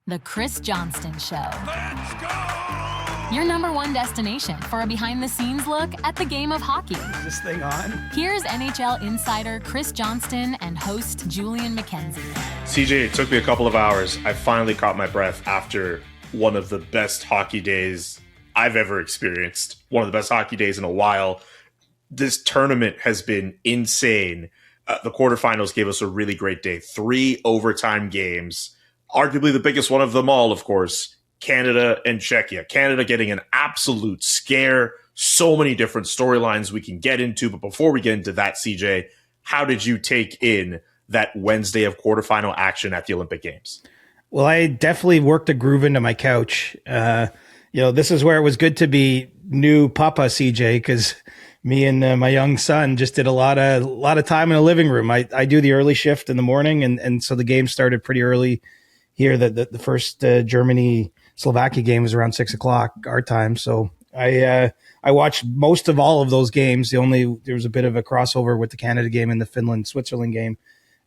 The Chris Johnston Show. Let's go! Your number one destination for a behind-the-scenes look at the game of hockey. Is this thing on? Here's NHL insider Chris Johnston and host Julian McKenzie. CJ, it took me a couple of hours. I finally caught my breath after one of the best hockey days I've ever experienced. One of the best hockey days in a while. This tournament has been insane. The quarterfinals gave us a really great day. 3 overtime games. Arguably the biggest one of them all, of course, Canada and Czechia. Canada getting an absolute scare. So many different storylines we can get into. But before we get into that, CJ, how did you take in that Wednesday of quarterfinal action at the Olympic Games? Well, I definitely worked a groove into my couch. This is where it was good to be new Papa, CJ, because me and my young son just did a lot of time in the living room. I do the early shift in the morning, and so the game started pretty early here. The first Germany-Slovakia game was around 6 o'clock our time. So I watched most of all of those games. There was a bit of a crossover with the Canada game and the Finland-Switzerland game.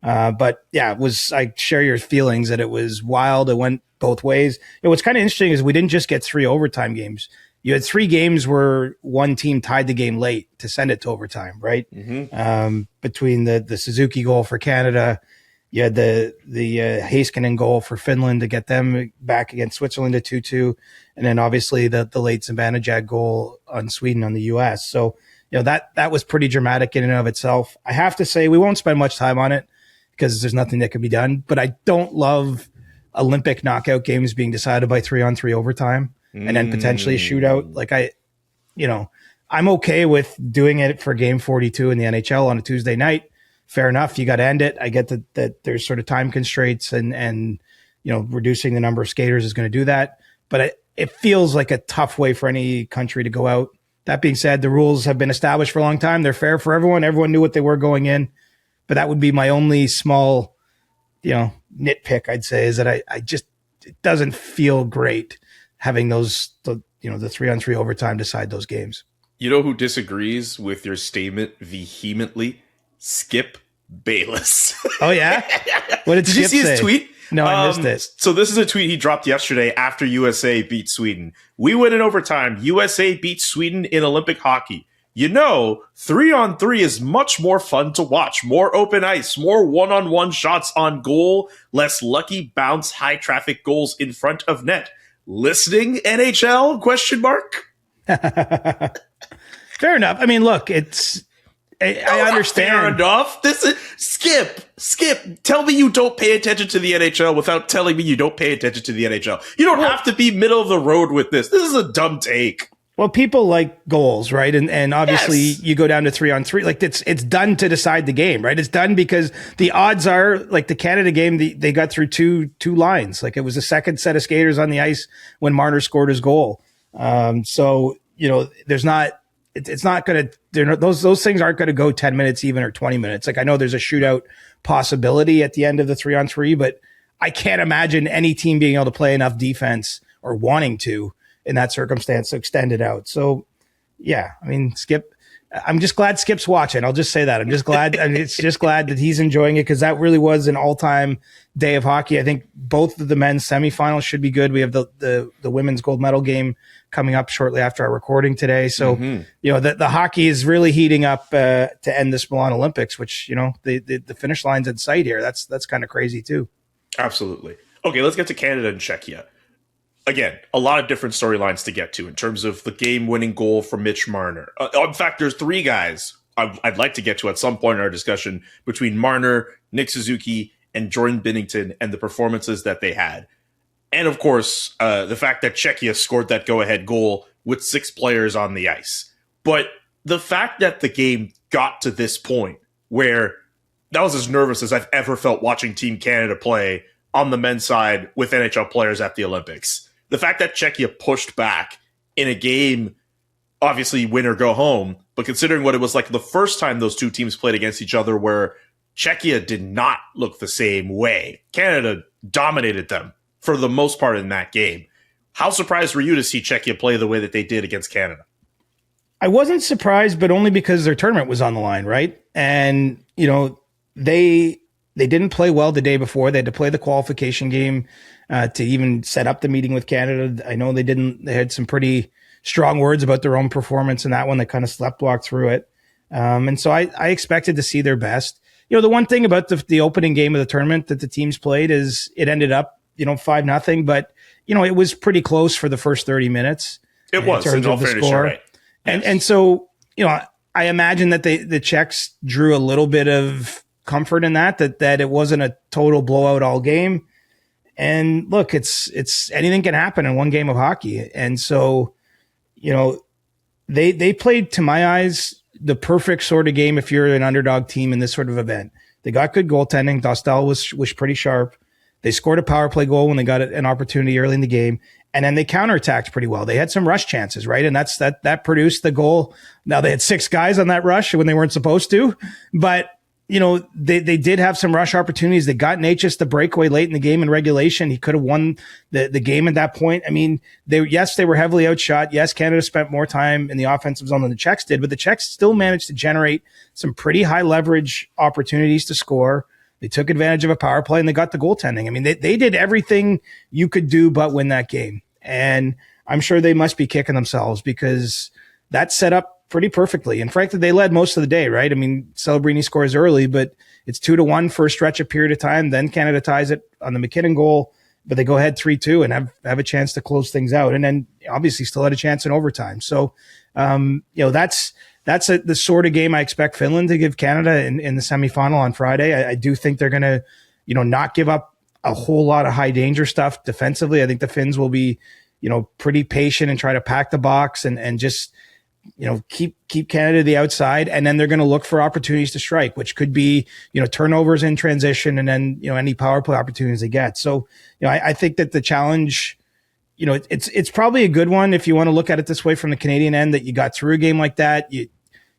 But yeah, I share your feelings that it was wild. It went both ways. What's kind of interesting is we didn't just get 3 overtime games. You had 3 games where one team tied the game late to send it to overtime, right? Mm-hmm. Between the Suzuki goal for Canada, you had the Heiskanen goal for Finland to get them back against Switzerland at 2-2. And then obviously the late Zibanejad goal on Sweden on the US. So, that was pretty dramatic in and of itself. I have to say we won't spend much time on it because there's nothing that can be done. But I don't love Olympic knockout games being decided by 3-on-3 overtime and then potentially a shootout. Like I'm okay with doing it for game 42 in the NHL on a Tuesday night. Fair enough. You got to end it. I get that there's sort of time constraints and reducing the number of skaters is going to do that. But it feels like a tough way for any country to go out. That being said, the rules have been established for a long time. They're fair for everyone. Everyone knew what they were going in. But that would be my only small, nitpick, I'd say, is that it doesn't feel great having the 3-on-3 overtime decide those games. You know who disagrees with your statement vehemently? Skip Bayless. Oh, yeah? What did you see say? His tweet? No, I missed it. So this is a tweet he dropped yesterday after USA beat Sweden. We win in overtime. USA beats Sweden in Olympic hockey. 3-on-3 is much more fun to watch. More open ice, more one-on-one shots on goal, less lucky bounce, high traffic goals in front of net. Listening, NHL? ? Fair enough. I mean, look, I understand. Fair enough. This is Skip. Tell me you don't pay attention to the NHL without telling me you don't pay attention to the NHL. You don't have to be middle of the road with this. This is a dumb take. Well, people like goals, right? And obviously You go down to 3-on-3. Like it's done to decide the game, right? It's done because the odds are, like the Canada game, they got through two lines. Like it was the second set of skaters on the ice when Marner scored his goal. There's not. It's not going to. Those things aren't going to go 10 minutes even or 20 minutes. Like I know there's a shootout possibility at the end of the 3-on-3, but I can't imagine any team being able to play enough defense or wanting to in that circumstance to extend it out. So, yeah, I mean, Skip, I'm just glad Skip's watching. I'll just say that. I'm just glad. It's just glad that he's enjoying it because that really was an all-time day of hockey. I think both of the men's semifinals should be good. We have the women's gold medal game coming up shortly after our recording today. So, the hockey is really heating up to end this Milan Olympics, which, the finish line's in sight here. That's kind of crazy too. Absolutely. Okay, let's get to Canada and Czechia. Again, a lot of different storylines to get to in terms of the game-winning goal from Mitch Marner. In fact, there's 3 guys I'd like to get to at some point in our discussion between Marner, Nick Suzuki, and Jordan Binnington and the performances that they had. And, of course, the fact that Czechia scored that go-ahead goal with 6 players on the ice. But the fact that the game got to this point where that was as nervous as I've ever felt watching Team Canada play on the men's side with NHL players at the Olympics. The fact that Czechia pushed back in a game, obviously win or go home, but considering what it was like the first time those two teams played against each other where Czechia did not look the same way. Canada dominated them for the most part in that game. How surprised were you to see Czechia play the way that they did against Canada? I wasn't surprised, but only because their tournament was on the line, right? And, they didn't play well the day before. They had to play the qualification game to even set up the meeting with Canada. I know they had some pretty strong words about their own performance in that one. They kind of sleptwalked through it. And so I expected to see their best. The one thing about the opening game of the tournament that the teams played is it ended up, 5-0, but it was pretty close for the first 30 minutes. It was, in all fairness, you're right. Yes. And so, I imagine that the Czechs drew a little bit of comfort in that it wasn't a total blowout all game. And look, it's anything can happen in one game of hockey. And so, they played, to my eyes, the perfect sort of game if you're an underdog team in this sort of event. They got good goaltending. Dostal was pretty sharp. They scored a power play goal when they got an opportunity early in the game. And then they counterattacked pretty well. They had some rush chances, right? And that produced the goal. Now they had 6 guys on that rush when they weren't supposed to, but they did have some rush opportunities. They got Natchez the breakaway late in the game in regulation. He could have won the game at that point. I mean, they were heavily outshot. Yes, Canada spent more time in the offensive zone than the Czechs did, but the Czechs still managed to generate some pretty high leverage opportunities to score. They took advantage of a power play and they got the goaltending. I mean, they did everything you could do but win that game. And I'm sure they must be kicking themselves because that set up pretty perfectly. And frankly, they led most of the day, right? I mean, Celebrini scores early, but it's 2-1 for a stretch of period of time. Then Canada ties it on the McKinnon goal, but they go ahead 3-2 and have a chance to close things out. And then obviously still had a chance in overtime. So, that's the sort of game I expect Finland to give Canada in the semifinal on Friday. I do think they're going to, not give up a whole lot of high danger stuff defensively. I think the Finns will be, pretty patient and try to pack the box and just, keep Canada to the outside. And then they're going to look for opportunities to strike, which could be, turnovers in transition and then, any power play opportunities they get. So, I think that the challenge, it's probably a good one if you want to look at it this way from the Canadian end, that you got through a game like that.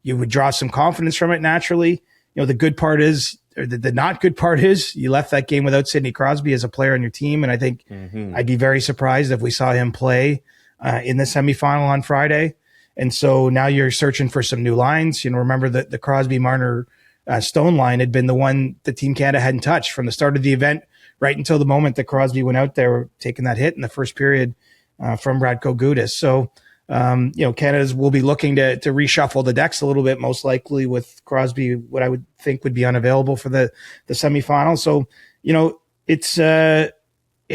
You would draw some confidence from it naturally. The good part is, or the not good part is, you left that game without Sidney Crosby as a player on your team. And I think I'd be very surprised if we saw him play in the semifinal on Friday. And so now you're searching for some new lines. Remember that the Crosby, Marner, Stone line had been the one the Team Canada hadn't touched from the start of the event right until the moment that Crosby went out there taking that hit in the first period from Radko Gudas. So, Canada will be looking to reshuffle the decks a little bit, most likely with Crosby, what I would think would be unavailable for the semifinal. So, it's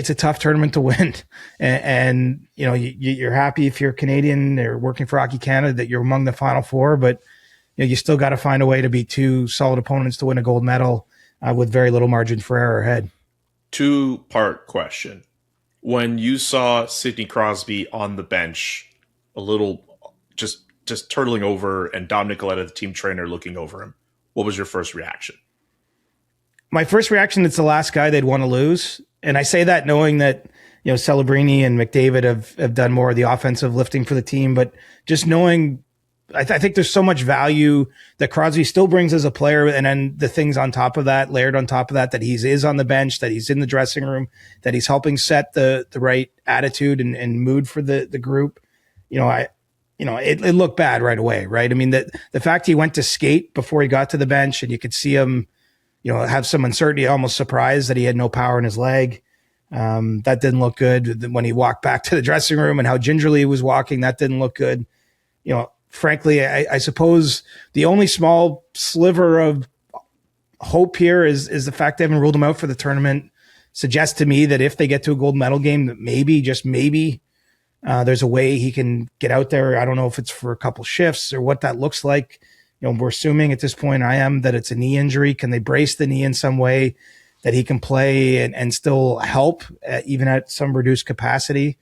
a tough tournament to win. And you're happy if you're Canadian or working for Hockey Canada that you're among the Final Four, but you still got to find a way to beat 2 solid opponents to win a gold medal with very little margin for error ahead. 2-part question. When you saw Sidney Crosby on the bench, a little just turtling over, and Dom Nicoletta, the team trainer, looking over him, what was your first reaction? My first reaction, it's the last guy they'd want to lose. And I say that knowing that, Celebrini and McDavid have done more of the offensive lifting for the team, but just knowing, I think there's so much value that Crosby still brings as a player. And then the things on top of that, layered on top of that he is on the bench, that he's in the dressing room, that he's helping set the right attitude and mood for the group. It looked bad right away, right? I mean, the fact he went to skate before he got to the bench and you could see him, have some uncertainty, almost surprised that he had no power in his leg. That didn't look good. When he walked back to the dressing room and how gingerly he was walking, that didn't look good. Frankly, I suppose the only small sliver of hope here is the fact they haven't ruled him out for the tournament. Suggests to me that if they get to a gold medal game, that maybe, just maybe, there's a way he can get out there. I don't know if it's for a couple shifts or what that looks like. We're assuming at this point, that it's a knee injury. Can they brace the knee in some way that he can play and still help even at some reduced capacity?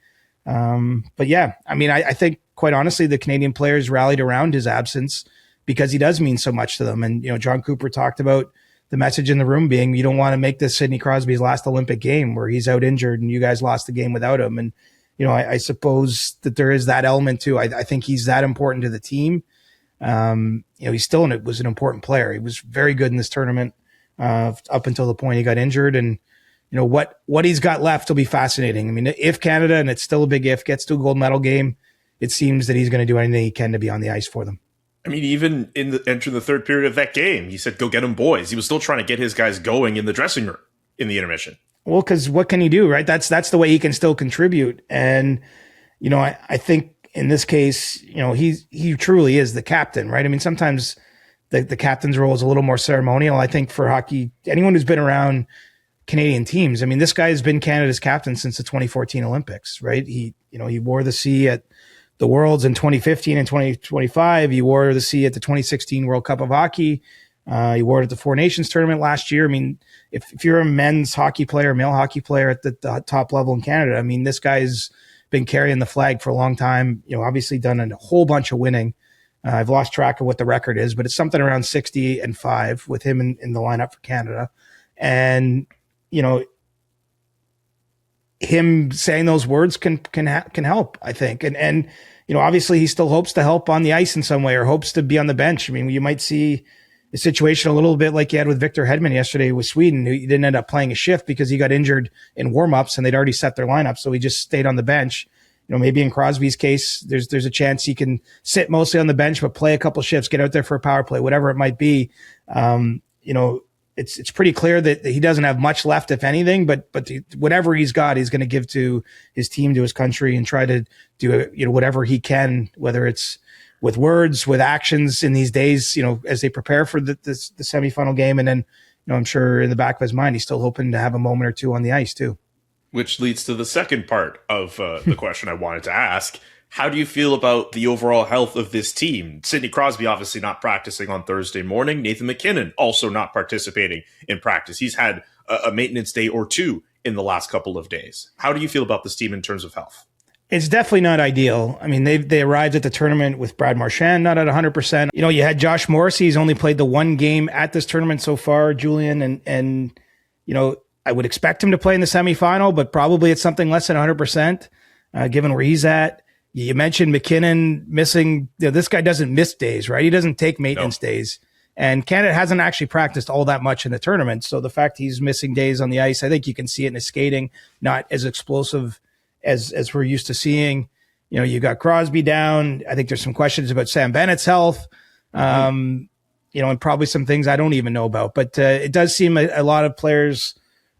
But yeah, I mean, I think quite honestly, the Canadian players rallied around his absence because he does mean so much to them. And, John Cooper talked about the message in the room being, you don't want to make this Sidney Crosby's last Olympic game where he's out injured and you guys lost the game without him. And, I suppose that there is that element too. I think he's that important to the team. He's still was an important player. He was very good in this tournament up until the point he got injured. And, what he's got left will be fascinating. I mean, if Canada, and it's still a big if, gets to a gold medal game, it seems that he's going to do anything he can to be on the ice for them. I mean, even entering the third period of that game, he said, "Go get him, boys." He was still trying to get his guys going in the dressing room in the intermission. Well, because what can he do, right? That's the way he can still contribute. And, I think in this case, he truly is the captain, right? I mean, sometimes the captain's role is a little more ceremonial. I think for hockey, anyone who's been around Canadian teams, I mean, this guy has been Canada's captain since the 2014 Olympics, right? He wore the C at the Worlds in 2015 and 2025. He wore the C at the 2016 World Cup of Hockey. He wore it at the Four Nations tournament last year. I mean, if you're a men's hockey player, male hockey player at the top level in Canada, I mean, this guy's been carrying the flag for a long time. Obviously done a whole bunch of winning. I've lost track of what the record is, but it's something around 60-5 with him in the lineup for Canada. And, him saying those words can help, I think. And obviously he still hopes to help on the ice in some way, or hopes to be on the bench. I mean, you might see a situation a little bit like you had with Victor Hedman yesterday with Sweden, who didn't end up playing a shift because he got injured in warmups and they'd already set their lineup. So he just stayed on the bench. Maybe in Crosby's case, there's a chance he can sit mostly on the bench, but play a couple shifts, get out there for a power play, whatever it might be. It's pretty clear that he doesn't have much left, if anything, but whatever he's got, he's going to give to his team, to his country, and try to do whatever he can, whether it's with words, with actions in these days, as they prepare for the semifinal game. And then, I'm sure in the back of his mind, he's still hoping to have a moment or two on the ice too. Which leads to the second part of the question I wanted to ask. How do you feel about the overall health of this team? Sidney Crosby obviously not practicing on Thursday morning. Nathan McKinnon also not participating in practice. He's had a maintenance day or two in the last couple of days. How do you feel about this team in terms of health? It's definitely not ideal. I mean, they arrived at the tournament with Brad Marchand not at 100%. You had Josh Morrissey. He's only played the one game at this tournament so far, Julian, and I would expect him to play in the semifinal, but probably it's something less than 100%, given where he's at. You mentioned McKinnon missing. This guy doesn't miss days, right? He doesn't take maintenance days. And Canada hasn't actually practiced all that much in the tournament. So the fact he's missing days on the ice, I think you can see it in his skating, not as explosive as we're used to seeing. You got Crosby down. I think there's some questions about Sam Bennett's health, and probably some things I don't even know about. But it does seem a lot of players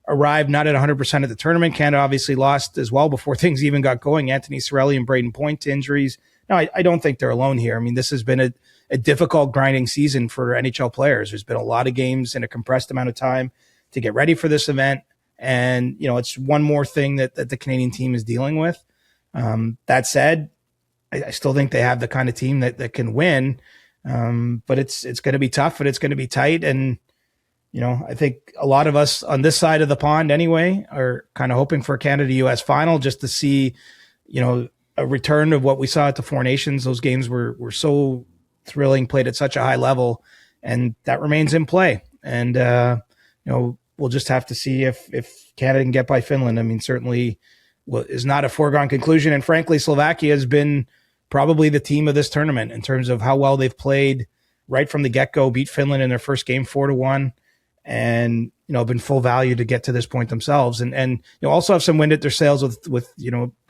arrived not at 100% at the tournament. Canada obviously lost as well before things even got going. Anthony Cirelli and Braden Point to injuries. No, I don't think they're alone here. I mean, this has been a difficult, grinding season for NHL players. There's been a lot of games in a compressed amount of time to get ready for this event. And, it's one more thing that the Canadian team is dealing with. That said, I still think they have the kind of team that can win. But it's going to be tough, but it's going to be tight. And, I think a lot of us on this side of the pond anyway are kind of hoping for a Canada-US final just to see, a return of what we saw at the Four Nations. Those games were so thrilling, played at such a high level, and that remains in play. And, we'll just have to see if Canada can get by Finland. I mean, certainly is not a foregone conclusion. And frankly, Slovakia has been probably the team of this tournament in terms of how well they've played right from the get-go, beat Finland in their first game 4-1. And, been full value to get to this point themselves. And also have some wind at their sails with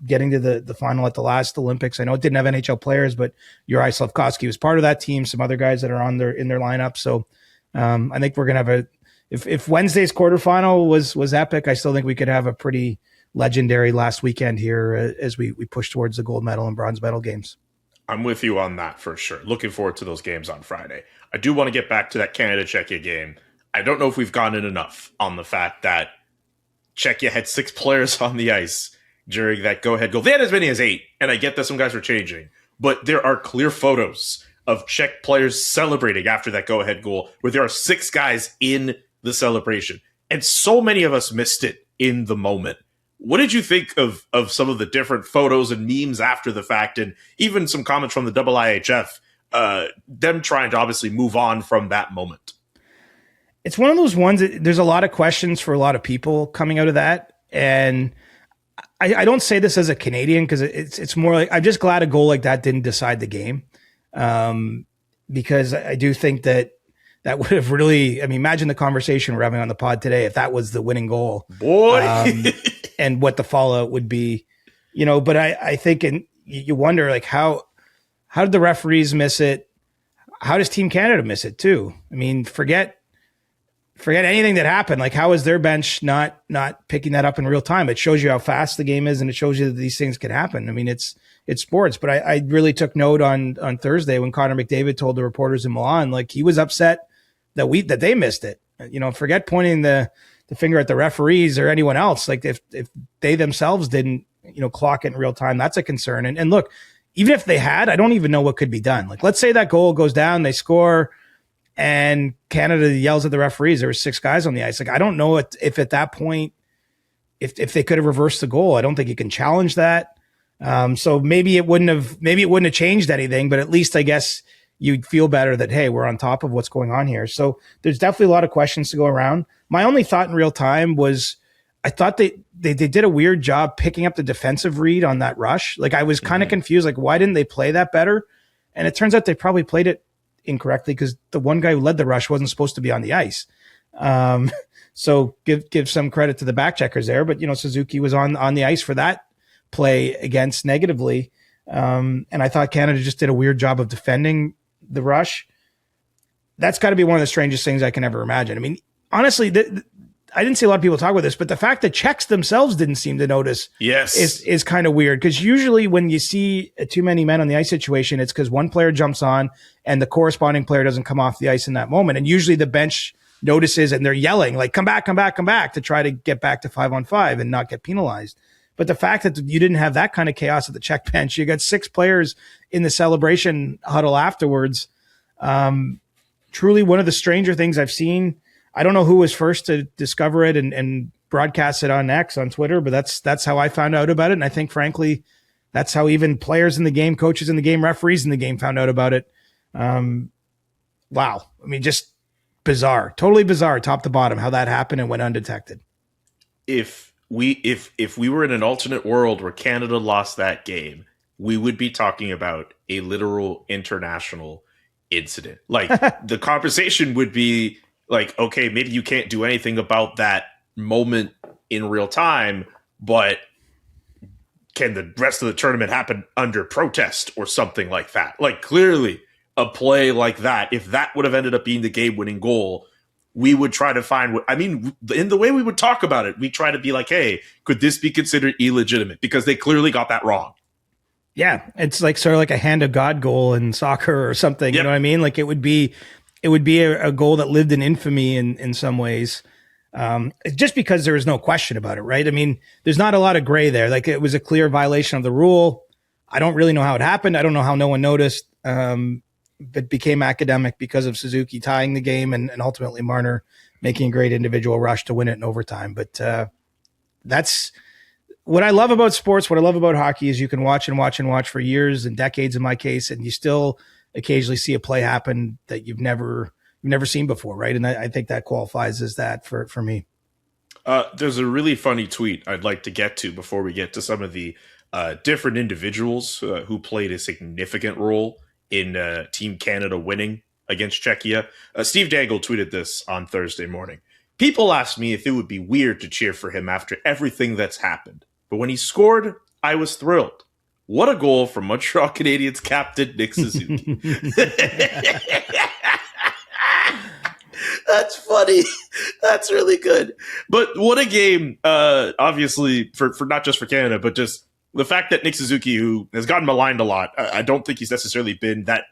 getting to the final at the last Olympics. I know it didn't have NHL players, but Juraj Slafkovsky was part of that team, some other guys that are in their lineup. So I think we're going to have if Wednesday's quarterfinal was epic, I still think we could have a pretty legendary last weekend here as we push towards the gold medal and bronze medal games. I'm with you on that for sure. Looking forward to those games on Friday. I do want to get back to that Canada-Czechia game. I don't know if we've gotten enough on the fact that Czechia had 6 players on the ice during that go-ahead goal. They had as many as 8, and I get that some guys were changing. But there are clear photos of Czech players celebrating after that go-ahead goal where there are 6 guys in the celebration. And so many of us missed it in the moment. What did you think of some of the different photos and memes after the fact, and even some comments from the IIHF, them trying to obviously move on from that moment? It's one of those ones that there's a lot of questions for a lot of people coming out of that. And I don't say this as a Canadian because it's more like I'm just glad a goal like that didn't decide the game. Because I do think that would have really, imagine the conversation we're having on the pod today if that was the winning goal. Boy. And what the fallout would be, but I think you wonder like how did the referees miss it? How does Team Canada miss it too? Forget forget anything that happened. Like, how is their bench not picking that up in real time? It shows you how fast the game is, and it shows you that these things can happen. I mean, it's sports. But I really took note on Thursday when Connor McDavid told the reporters in Milan, like, he was upset that they missed it. Forget pointing the finger at the referees or anyone else. Like, if they themselves didn't, clock it in real time, that's a concern. And look, even if they had, I don't even know what could be done. Like, let's say that goal goes down, they score, and Canada yells at the referees. There were 6 guys on the ice. Like, I don't know if at that point, if they could have reversed the goal. I don't think you can challenge that. So maybe it wouldn't have changed anything, but at least I guess you'd feel better that, hey, we're on top of what's going on here. So there's definitely a lot of questions to go around. My only thought in real time was, I thought they did a weird job picking up the defensive read on that rush. Like, I was kind of confused. Like, why didn't they play that better? And it turns out they probably played it incorrectly, because the one guy who led the rush wasn't supposed to be on the ice. So give some credit to the back checkers there. But, Suzuki was on the ice for that play against negatively. And I thought Canada just did a weird job of defending the rush. That's got to be one of the strangest things I can ever imagine. I mean, honestly, I didn't see a lot of people talk about this, but the fact that Czechs themselves didn't seem to notice is kind of weird. Because usually when you see too many men on the ice situation, it's because one player jumps on and the corresponding player doesn't come off the ice in that moment. And usually the bench notices and they're yelling, like, come back, come back, come back, to try to get back to 5-on-5 and not get penalized. But the fact that you didn't have that kind of chaos at the Czech bench, you got 6 players in the celebration huddle afterwards. Truly one of the stranger things I've seen. I don't know who was first to discover it and broadcast it on X, on Twitter, but that's how I found out about it. And I think, frankly, that's how even players in the game, coaches in the game, referees in the game found out about it. Wow. I mean, just bizarre, totally bizarre, top to bottom, how that happened and went undetected. If we were in an alternate world where Canada lost that game, we would be talking about a literal international incident. Like, the conversation would be like, okay, maybe you can't do anything about that moment in real time, but can the rest of the tournament happen under protest or something like that? Like, clearly a play like that, if that would have ended up being the game-winning goal, we would try to find in the way we would talk about it, we try to be like, hey, could this be considered illegitimate? Because they clearly got that wrong. Yeah. It's like sort of like a hand of God goal in soccer or something. Yep. You know what I mean? Like, it would be a goal that lived in infamy in some ways. Just because there was no question about it, right? I mean, there's not a lot of gray there. Like, it was a clear violation of the rule. I don't really know how it happened. I don't know how no one noticed. But became academic because of Suzuki tying the game and ultimately Marner making a great individual rush to win it in overtime. But that's what I love about sports. What I love about hockey is you can watch and watch and watch for years and decades in my case, and you still occasionally see a play happen that you've never seen before, right? And I think that qualifies as that for me. There's a really funny tweet I'd like to get to before we get to some of the different individuals who played a significant role in Team Canada winning against Czechia. Steve Dangle tweeted this on Thursday morning. People asked me if it would be weird to cheer for him after everything that's happened. But when he scored, I was thrilled. What a goal from Montreal Canadiens captain Nick Suzuki. That's funny. That's really good. But what a game, obviously, for not just for Canada, but just the fact that Nick Suzuki, who has gotten maligned a lot, I don't think he's necessarily been that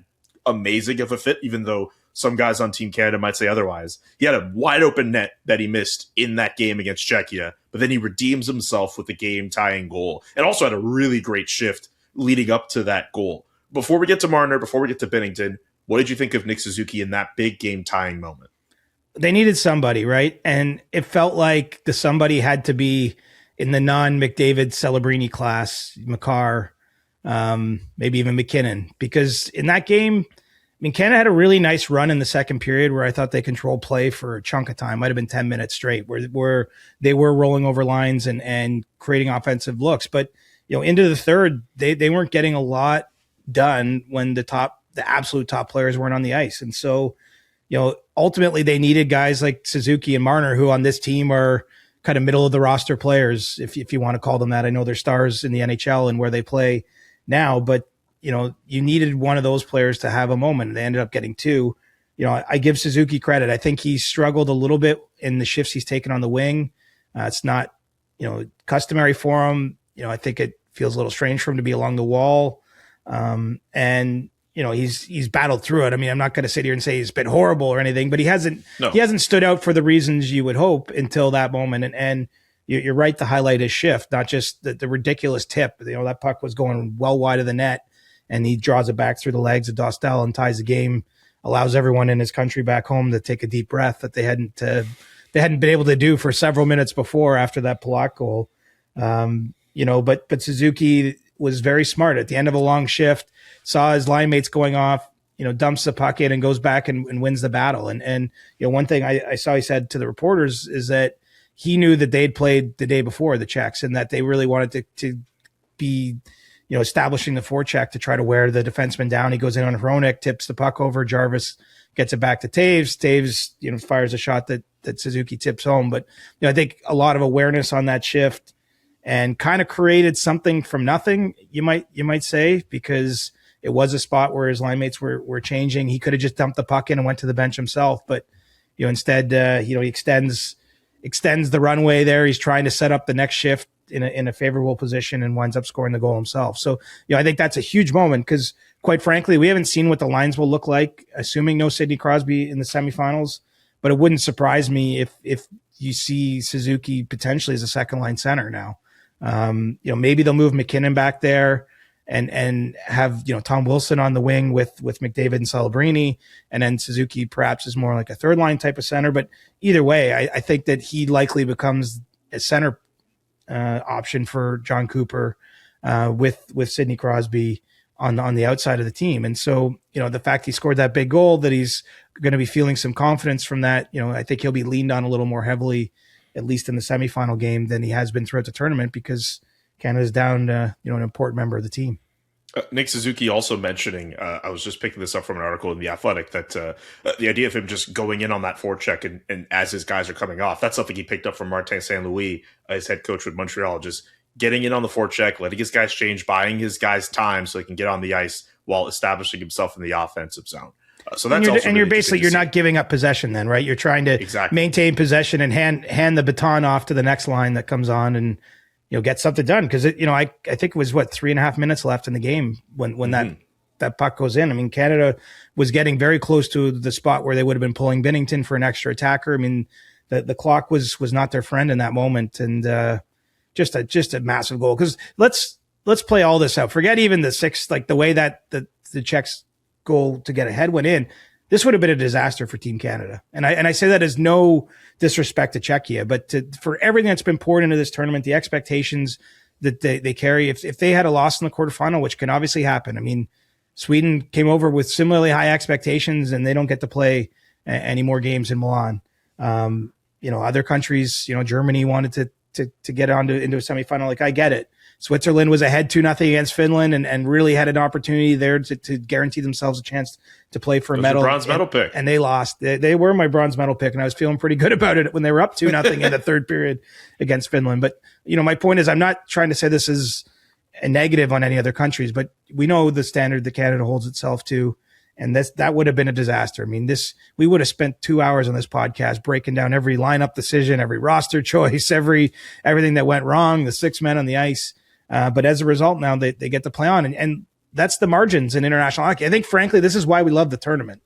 amazing of a fit, even though some guys on Team Canada might say otherwise. He had a wide open net that he missed in that game against Czechia, but then he redeems himself with a game-tying goal and also had a really great shift leading up to that goal. Before we get to Marner, before we get to Binnington, what did you think of Nick Suzuki in that big game-tying moment? They needed somebody, right? And it felt like the somebody had to be in the non-McDavid Celebrini class, Makar, maybe even McKinnon, because in that game, I mean, Canada had a really nice run in the second period where I thought they controlled play for a chunk of time, might have been 10 minutes straight, where they were rolling over lines and creating offensive looks. But, into the third, they weren't getting a lot done when the absolute top players weren't on the ice. And so, ultimately they needed guys like Suzuki and Marner, who on this team are kind of middle of the roster players, if you want to call them that. I know they're stars in the NHL and where they play now, but you needed one of those players to have a moment. They ended up getting 2. I give Suzuki credit. I think he struggled a little bit in the shifts he's taken on the wing. It's not, customary for him. I think it feels a little strange for him to be along the wall. And he's battled through it. I mean, I'm not going to sit here and say he's been horrible or anything, but he hasn't stood out for the reasons you would hope until that moment. And you're right to highlight his shift, not just the ridiculous tip. That puck was going well wide of the net, and he draws it back through the legs of Dostal and ties the game, allows everyone in his country back home to take a deep breath that they hadn't been able to do for several minutes before after that Palat goal. But Suzuki was very smart at the end of a long shift, saw his line mates going off, dumps the puck in and goes back and wins the battle. And one thing I saw he said to the reporters is that he knew that they'd played the day before, the Czechs, and that they really wanted to be, establishing the forecheck to try to wear the defenseman down. He goes in on Hronek, tips the puck over. Jarvis gets it back to Taves. Taves, fires a shot that Suzuki tips home. But I think a lot of awareness on that shift and kind of created something from nothing, you might say, because it was a spot where his line mates were changing. He could have just dumped the puck in and went to the bench himself, but instead he extends the runway there. He's trying to set up the next shift in a favorable position and winds up scoring the goal himself. So, I think that's a huge moment because, quite frankly, we haven't seen what the lines will look like, assuming no Sidney Crosby in the semifinals. But it wouldn't surprise me if you see Suzuki potentially as a second line center now. Maybe they'll move McKinnon back there and have Tom Wilson on the wing with McDavid and Celebrini, and then Suzuki perhaps is more like a third line type of center. But either way, I think that he likely becomes a center option for John Cooper with Sidney Crosby on the outside of the team. And so the fact he scored that big goal, that he's going to be feeling some confidence from that, I think he'll be leaned on a little more heavily, at least in the semifinal game, than he has been throughout the tournament, because Canada's down an important member of the team. Nick Suzuki also mentioning, I was just picking this up from an article in The Athletic, that the idea of him just going in on that forecheck and as his guys are coming off, that's something he picked up from Martin St. Louis, his head coach with Montreal, just getting in on the forecheck, letting his guys change, buying his guys time so he can get on the ice while establishing himself in the offensive zone. So that's you're basically you're not giving up possession then, right? You're trying to maintain possession and hand the baton off to the next line that comes on and get something done, because I think it was 3.5 minutes left in the game when that puck goes in. I mean, Canada was getting very close to the spot where they would have been pulling Binnington for an extra attacker. I mean, the clock was not their friend in that moment, and just a massive goal. Because let's play all this out. Forget even the six, like the way that the Czechs goal to get ahead went in. This would have been a disaster for Team Canada. And I say that as no disrespect to Czechia, but for everything that's been poured into this tournament, the expectations that they carry, if they had a loss in the quarterfinal, which can obviously happen. I mean, Sweden came over with similarly high expectations and they don't get to play any more games in Milan. Other countries, Germany wanted to get into a semifinal. Like, I get it. Switzerland was ahead 2-0 against Finland and really had an opportunity there to guarantee themselves a chance to play for a medal. Bronze medal pick. And they lost. They were my bronze medal pick, and I was feeling pretty good about it when they were up 2-0 in the third period against Finland. But, my point is, I'm not trying to say this is a negative on any other countries, but we know the standard that Canada holds itself to, and that would have been a disaster. I mean, we would have spent 2 hours on this podcast breaking down every lineup decision, every roster choice, everything that went wrong, the 6 men on the ice. But as a result, now they get to play on, and that's the margins in international hockey. I think, frankly, this is why we love the tournament.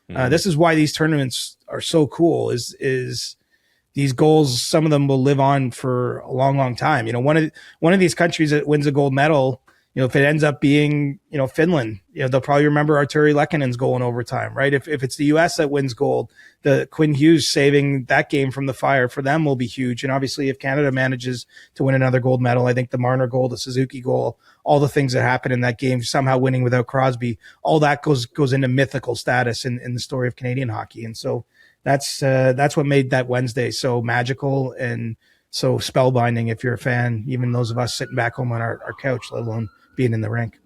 This is why these tournaments are so cool. Is these goals? Some of them will live on for a long, long time. One of these countries that wins a gold medal, if it ends up being Finland, they'll probably remember Arturi Lekkonen's goal in overtime, right? If it's the U.S. that wins gold, the Quinn Hughes saving that game from the fire for them will be huge. And obviously, if Canada manages to win another gold medal, I think the Marner goal, the Suzuki goal, all the things that happened in that game, somehow winning without Crosby, all that goes into mythical status in the story of Canadian hockey. And so that's what made that Wednesday so magical and so spellbinding. If you're a fan, even those of us sitting back home on our couch, let alone being in the rink.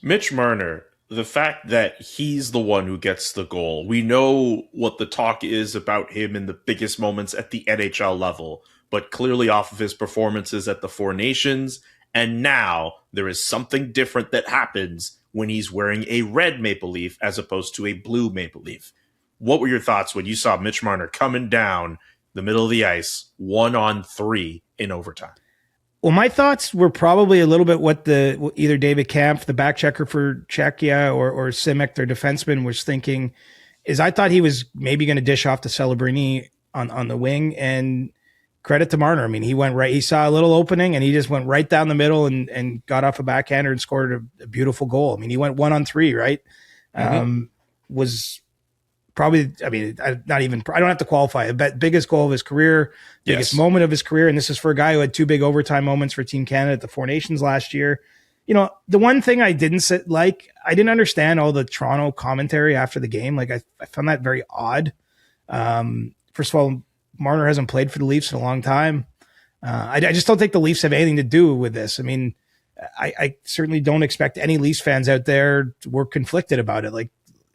Mitch Marner, the fact that he's the one who gets the goal, we know what the talk is about him in the biggest moments at the NHL level, but clearly off of his performances at the Four Nations, and now there is something different that happens when he's wearing a red maple leaf as opposed to a blue maple leaf. What were your thoughts when you saw Mitch Marner coming down the middle of the ice 1-on-3 in overtime? Well, my thoughts were probably a little bit what either David Kampf, the back checker for Czechia, or Simic, their defenseman, was thinking. Is I thought he was maybe going to dish off to Celebrini on the wing, and credit to Marner. I mean, he saw a little opening and he just went right down the middle and got off a backhander and scored a beautiful goal. I mean, he went 1-on-3, right? Was probably, I mean, I don't have to qualify it. Biggest goal of his career, biggest moment of his career. And this is for a guy who had 2 big overtime moments for Team Canada at the Four Nations last year. You know, the one thing I didn't I didn't understand all the Toronto commentary after the game. Like, I found that very odd. First of all, Marner hasn't played for the Leafs in a long time. I just don't think the Leafs have anything to do with this. I mean, I certainly don't expect any Leafs fans out there were conflicted about it. Like,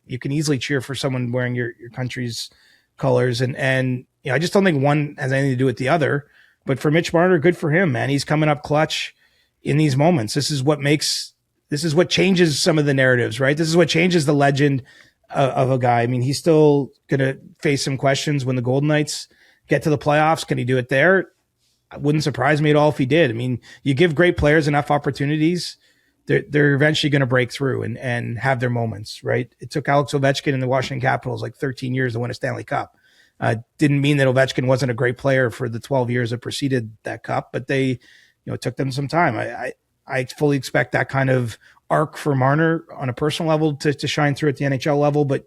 you can easily cheer for someone wearing your country's colors. And you know, I just don't think one has anything to do with the other. But for Mitch Marner, good for him, man. He's coming up clutch in these moments. This is what changes some of the narratives, right? This is what changes the legend of a guy. I mean, he's still going to face some questions when the Golden Knights get to the playoffs. Can he do it there? It wouldn't surprise me at all if he did. I mean, you give great players enough opportunities, they're eventually going to break through and have their moments, right? It took Alex Ovechkin and the Washington Capitals like 13 years to win a Stanley Cup. Didn't mean that Ovechkin wasn't a great player for the 12 years that preceded that cup, but it took them some time. I fully expect that kind of arc for Marner on a personal level to shine through at the NHL level. But,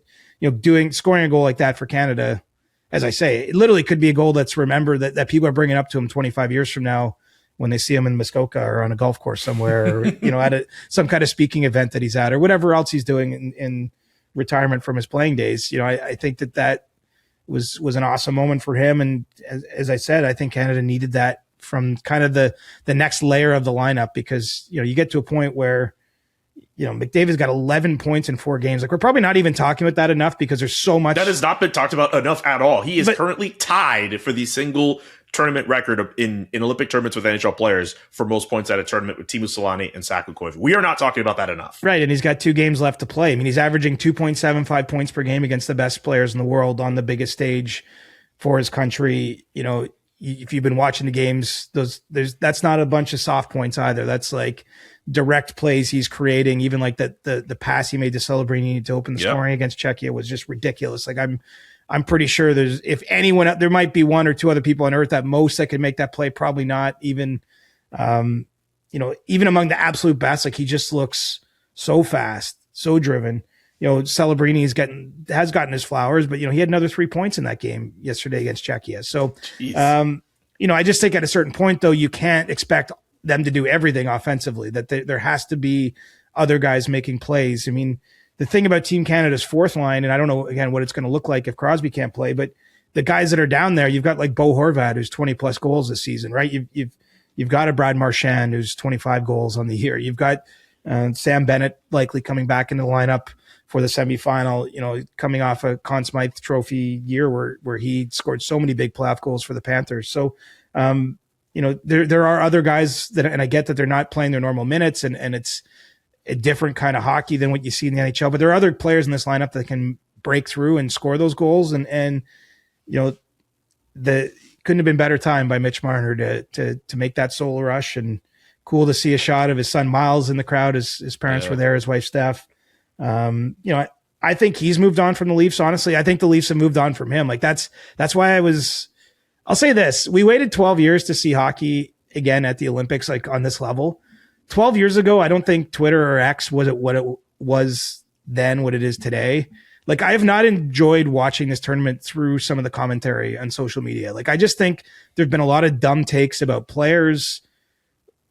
scoring a goal like that for Canada, as I say, it literally could be a goal that's remembered that people are bringing up to him 25 years from now when they see him in Muskoka or on a golf course somewhere, or, at some kind of speaking event that he's at, or whatever else he's doing in retirement from his playing days. I think that was an awesome moment for him. And as I said, I think Canada needed that from kind of the next layer of the lineup, because, you get to a point where, McDavid's got 11 points in 4 games. Like, we're probably not even talking about that enough because there's so much. That has not been talked about enough at all. He is currently tied for the single tournament record in Olympic tournaments with NHL players for most points at a tournament with Teemu Selanne and Saku Koivu. We are not talking about that enough. Right, and he's got 2 games left to play. I mean, he's averaging 2.75 points per game against the best players in the world on the biggest stage for his country. If you've been watching the games, that's not a bunch of soft points either. That's like direct plays he's creating. Even like the pass he made to Celebrini to open the scoring against Czechia was just ridiculous. Like, I'm pretty sure if anyone, there might be 1 or 2 other people on earth at most that could make that play. Probably not even, even among the absolute best. Like, he just looks so fast, so driven. Celebrini has gotten his flowers, but, he had another 3 points in that game yesterday against Czechia. So, I just think at a certain point, though, you can't expect them to do everything offensively, that there has to be other guys making plays. I mean, the thing about Team Canada's fourth line, and I don't know, again, what it's going to look like if Crosby can't play, but the guys that are down there, you've got like Bo Horvat, who's 20 plus goals this season, right? You've got a Brad Marchand, who's 25 goals on the year. You've got Sam Bennett likely coming back in the lineup for the semifinal, coming off a Conn Smythe Trophy year where he scored so many big playoff goals for the Panthers. So, there are other guys and I get that they're not playing their normal minutes and it's a different kind of hockey than what you see in the NHL, but there are other players in this lineup that can break through and score those goals. And couldn't have been better time by Mitch Marner to make that solo rush, and cool to see a shot of his son Miles in the crowd. His parents were there, his wife Steph. I think he's moved on from the Leafs. Honestly, I think the Leafs have moved on from him. Like, that's why I'll say this. We waited 12 years to see hockey again at the Olympics, like on this level. 12 years ago, I don't think Twitter or X was what it was then, what it is today. Like, I have not enjoyed watching this tournament through some of the commentary on social media. Like, I just think there've been a lot of dumb takes about players.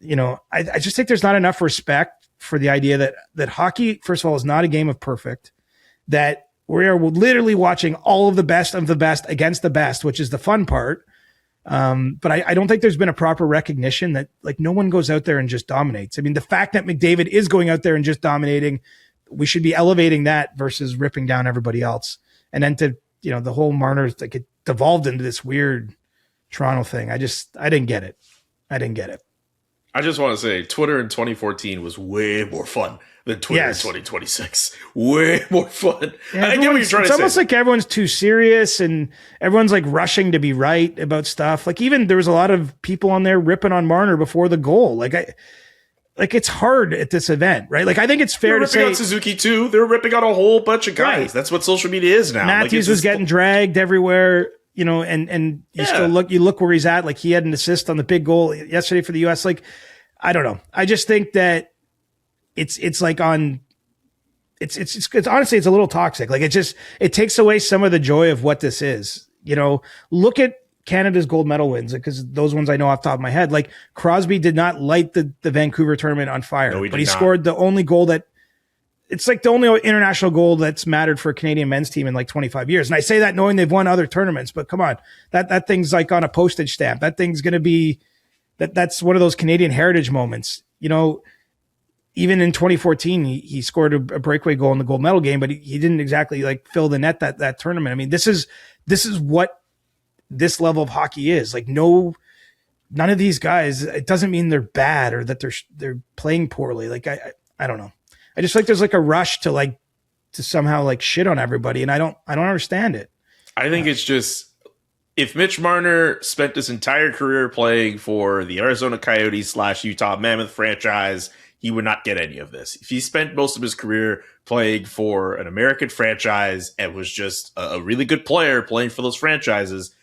I just think there's not enough respect for the idea that hockey, first of all, is not a game of perfect, that we are literally watching all of the best against the best, which is the fun part. But I don't think there's been a proper recognition that, like, no one goes out there and just dominates. I mean, the fact that McDavid is going out there and just dominating, we should be elevating that versus ripping down everybody else. And then the whole Marner, like, it devolved into this weird Toronto thing. I didn't get it. I just want to say Twitter in 2014 was way more fun than Twitter in 2026. Way more fun. Yeah, I get what you're trying to say. It's almost like everyone's too serious and everyone's like rushing to be right about stuff. Like even there was a lot of people on there ripping on Marner before the goal. Like it's hard at this event, right? Like I think it's fair to say ripping on Suzuki too. They're ripping on a whole bunch of guys. Right. That's what social media is now. Matthews was getting dragged everywhere, you know, and you still look where he's at. Like he had an assist on the big goal yesterday for the US. Like, I don't know. I just think that it's like on, it's honestly, it's a little toxic. Like it takes away some of the joy of what this is. You know, look at Canada's gold medal wins, because those ones I know off the top of my head. Like Crosby did not light the Vancouver tournament on fire, but he scored the only goal that, it's like the only international goal that's mattered for a Canadian men's team in like 25 years. And I say that knowing they've won other tournaments, but come on, that thing's like on a postage stamp. That thing's going to be that's one of those Canadian heritage moments. You know, even in 2014, he scored a breakaway goal in the gold medal game, but he didn't exactly like fill the net that tournament. I mean, this is what this level of hockey is. Like none of these guys, it doesn't mean they're bad or that they're playing poorly. Like I don't know. I just feel like there's like a rush to somehow like shit on everybody. And I don't understand it. I think it's just, if Mitch Marner spent his entire career playing for the Arizona Coyotes / Utah Mammoth franchise, he would not get any of this. If he spent most of his career playing for an American franchise and was just a really good player playing for those franchises,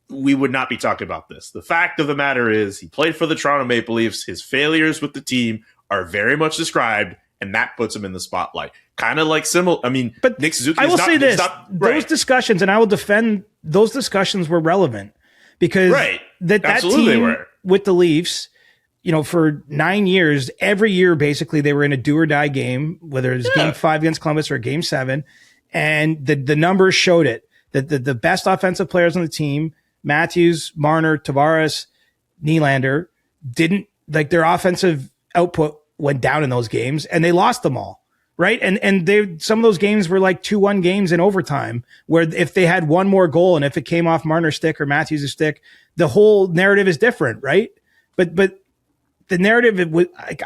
we would not be talking about this. The fact of the matter is he played for the Toronto Maple Leafs. His failures with the team are very much described, and that puts him in the spotlight. Kind of like similar. I mean, but Nick Suzuki. I will say this: those discussions, and I will defend those discussions, were relevant because that team with the Leafs, you know, for 9 years, every year basically they were in a do or die game, whether it's Game 5 against Columbus or Game 7, and the numbers showed it. That the best offensive players on the team, Matthews, Marner, Tavares, Nylander, didn't like their offensive output went down in those games, and they lost them all, right? And some of those games were like 2-1 games in overtime, where if they had one more goal and if it came off Marner's stick or Matthews' stick, the whole narrative is different, right? But the narrative,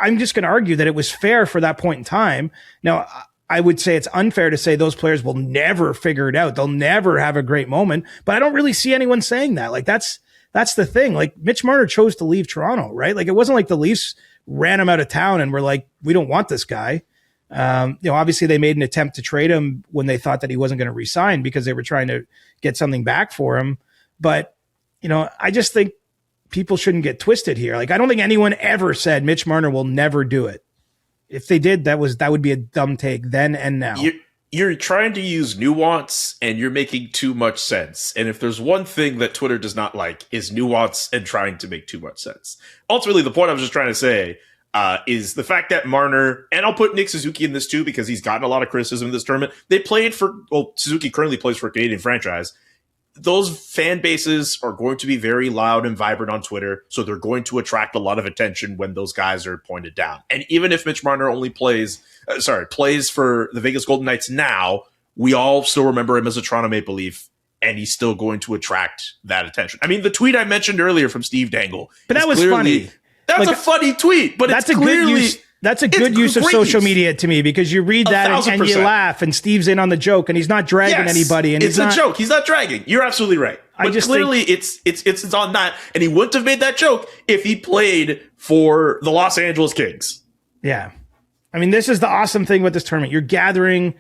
I'm just going to argue that it was fair for that point in time. Now, I would say it's unfair to say those players will never figure it out. They'll never have a great moment, but I don't really see anyone saying that. Like that's the thing. Like Mitch Marner chose to leave Toronto, right? Like it wasn't like the Leafs ran him out of town and were like, we don't want this guy. You know, obviously they made an attempt to trade him when they thought that he wasn't going to resign because they were trying to get something back for him. But, you know, I just think people shouldn't get twisted here. Like, I don't think anyone ever said Mitch Marner will never do it. If they did, that would be a dumb take then and now. You're trying to use nuance and you're making too much sense. And if there's one thing that Twitter does not like, is nuance and trying to make too much sense. Ultimately, the point I was just trying to say is the fact that Marner, and I'll put Nick Suzuki in this too because he's gotten a lot of criticism in this tournament. Suzuki currently plays for a Canadian franchise. Those fan bases are going to be very loud and vibrant on Twitter, so they're going to attract a lot of attention when those guys are pointed down. And even if Mitch Marner only plays for the Vegas Golden Knights now, we all still remember him as a Toronto Maple Leaf, and he's still going to attract that attention. I mean, the tweet I mentioned earlier from Steve Dangle, but that was funny. That's a funny tweet, but that's a good use. That's a good use of social media to me because you read that and you laugh, and Steve's in on the joke, and he's not dragging anybody. And it's a joke. He's not dragging. You're absolutely right. But clearly, it's on that, and he wouldn't have made that joke if he played for the Los Angeles Kings. Yeah, I mean, this is the awesome thing with this tournament. You're gathering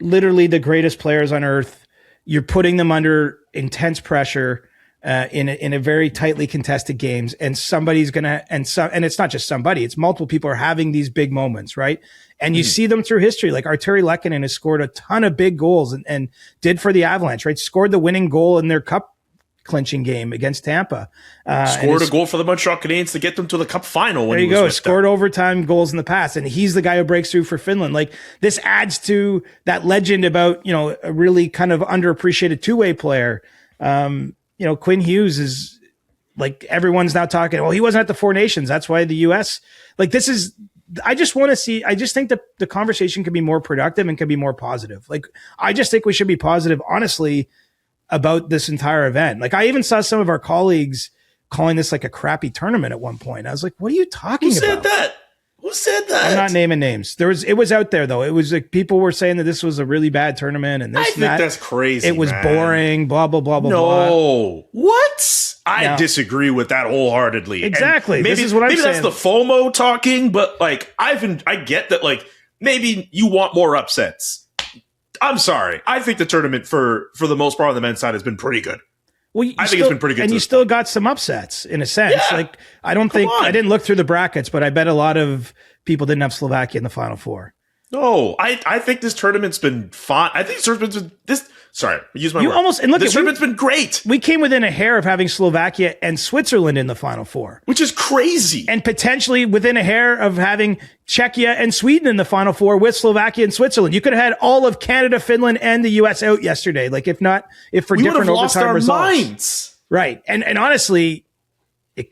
literally the greatest players on earth. You're putting them under intense pressure. In a very tightly contested games, and somebody's gonna, and it's not just somebody, it's multiple people are having these big moments, right? And you see them through history. Like Arturi Lehkonen has scored a ton of big goals and did for the Avalanche, right? Scored the winning goal in their cup clinching game against Tampa. Scored a goal for the Montreal Canadiens to get them to the cup final. There you go. Scored overtime goals in the past, and he's the guy who breaks through for Finland. Like this adds to that legend about, you know, a really kind of underappreciated two-way player. You know, Quinn Hughes is like, everyone's now talking, well, he wasn't at the Four Nations. That's why the U.S. like this is, I just think that the conversation can be more productive and can be more positive. Like, I just think we should be positive, honestly, about this entire event. Like, I even saw some of our colleagues calling this like a crappy tournament at one point. I was like, what are you talking about? Who said that? Who said that? I'm not naming names. It was out there though. It was like people were saying that this was a really bad tournament and this. I think that's crazy. It was boring. Blah blah blah blah. No, what? I disagree with that wholeheartedly. Exactly. And maybe this is what I'm maybe saying. that's the FOMO talking, but like I get that. Like maybe you want more upsets. I'm sorry. I think the tournament for the most part on the men's side has been pretty good. Well, I think it's been pretty good. And you still got some upsets in a sense. Yeah. Like, I didn't look through the brackets, but I bet a lot of people didn't have Slovakia in the Final Four. No, I think this tournament's been fun. I think this tournament's been use my word. This tournament's been great. We came within a hair of having Slovakia and Switzerland in the Final Four. Which is crazy. And potentially within a hair of having Czechia and Sweden in the Final Four with Slovakia and Switzerland. You could have had all of Canada, Finland, and the U.S. out yesterday. Like, if for different overtime results. Minds. Right. And honestly, I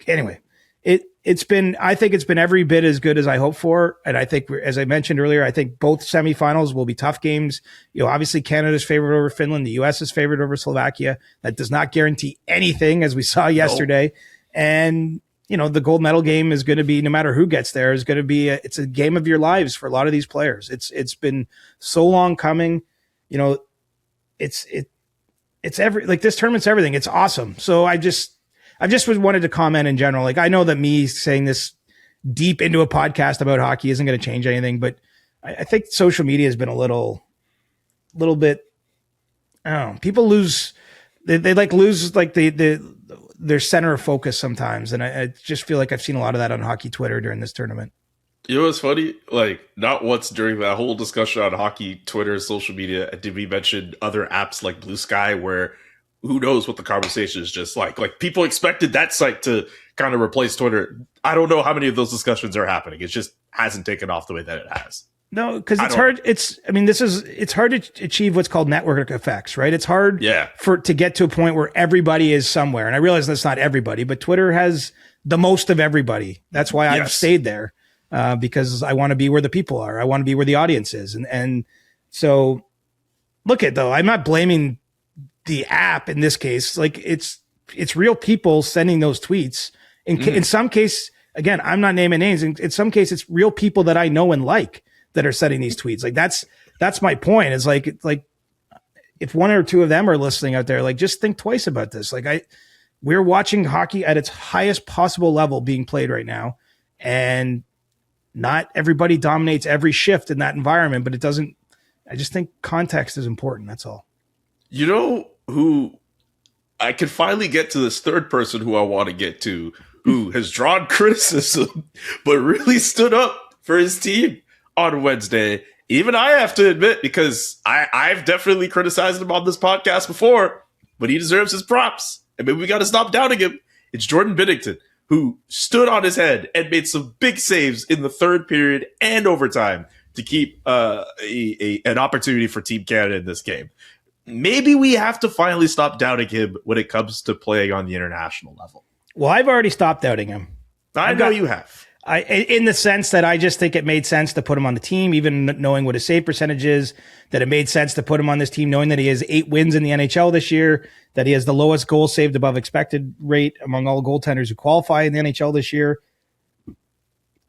think it's been every bit as good as I hoped for. And I think, as I mentioned earlier, I think both semifinals will be tough games. Obviously Canada's favored over Finland. The U.S. is favored over Slovakia. That does not guarantee anything, as we saw yesterday. No. And, the gold medal game is going to be, no matter who gets there, is going to be, it's a game of your lives for a lot of these players. It's been so long coming. It's this tournament's everything. It's awesome. So I just wanted to comment in general. Like, I know that me saying this deep into a podcast about hockey isn't going to change anything, but I think social media has been a little bit, I don't know, people lose their center of focus sometimes. And I just feel like I've seen a lot of that on hockey Twitter during this tournament. You know what's funny? Like, not once during that whole discussion on hockey, Twitter, social media, did we mention other apps like Blue Sky, where who knows what the conversation is just like. Like, people expected that site to kind of replace Twitter. I don't know how many of those discussions are happening. It just hasn't taken off the way that it has. No, because it's hard. It's hard to achieve what's called network effects, right? It's hard to get to a point where everybody is somewhere. And I realize that's not everybody, but Twitter has the most of everybody. That's why I've stayed there, because I want to be where the people are. I want to be where the audience is. And so though, I'm not blaming the app in this case. Like, it's real people sending those tweets. In some case, again, I'm not naming names. In some case, it's real people that I know and like that are sending these tweets. Like, that's my point. It's like if one or two of them are listening out there, like, just think twice about this. Like, we're watching hockey at its highest possible level being played right now. And not everybody dominates every shift in that environment, but I just think context is important. That's all. You know who I could finally get to, this third person who I want to get to, who has drawn criticism, but really stood up for his team on Wednesday. Even I have to admit, because I've definitely criticized him on this podcast before, but he deserves his props. And maybe we got to stop doubting him. It's Jordan Binnington, who stood on his head and made some big saves in the third period and overtime to keep an opportunity for Team Canada in this game. Maybe we have to finally stop doubting him when it comes to playing on the international level. Well, I've already stopped doubting him. I know you have. In the sense that I just think it made sense to put him on the team, even knowing what his save percentage is, that it made sense to put him on this team, knowing that he has 8 wins in the NHL this year, that he has the lowest goal saved above expected rate among all goaltenders who qualify in the NHL this year.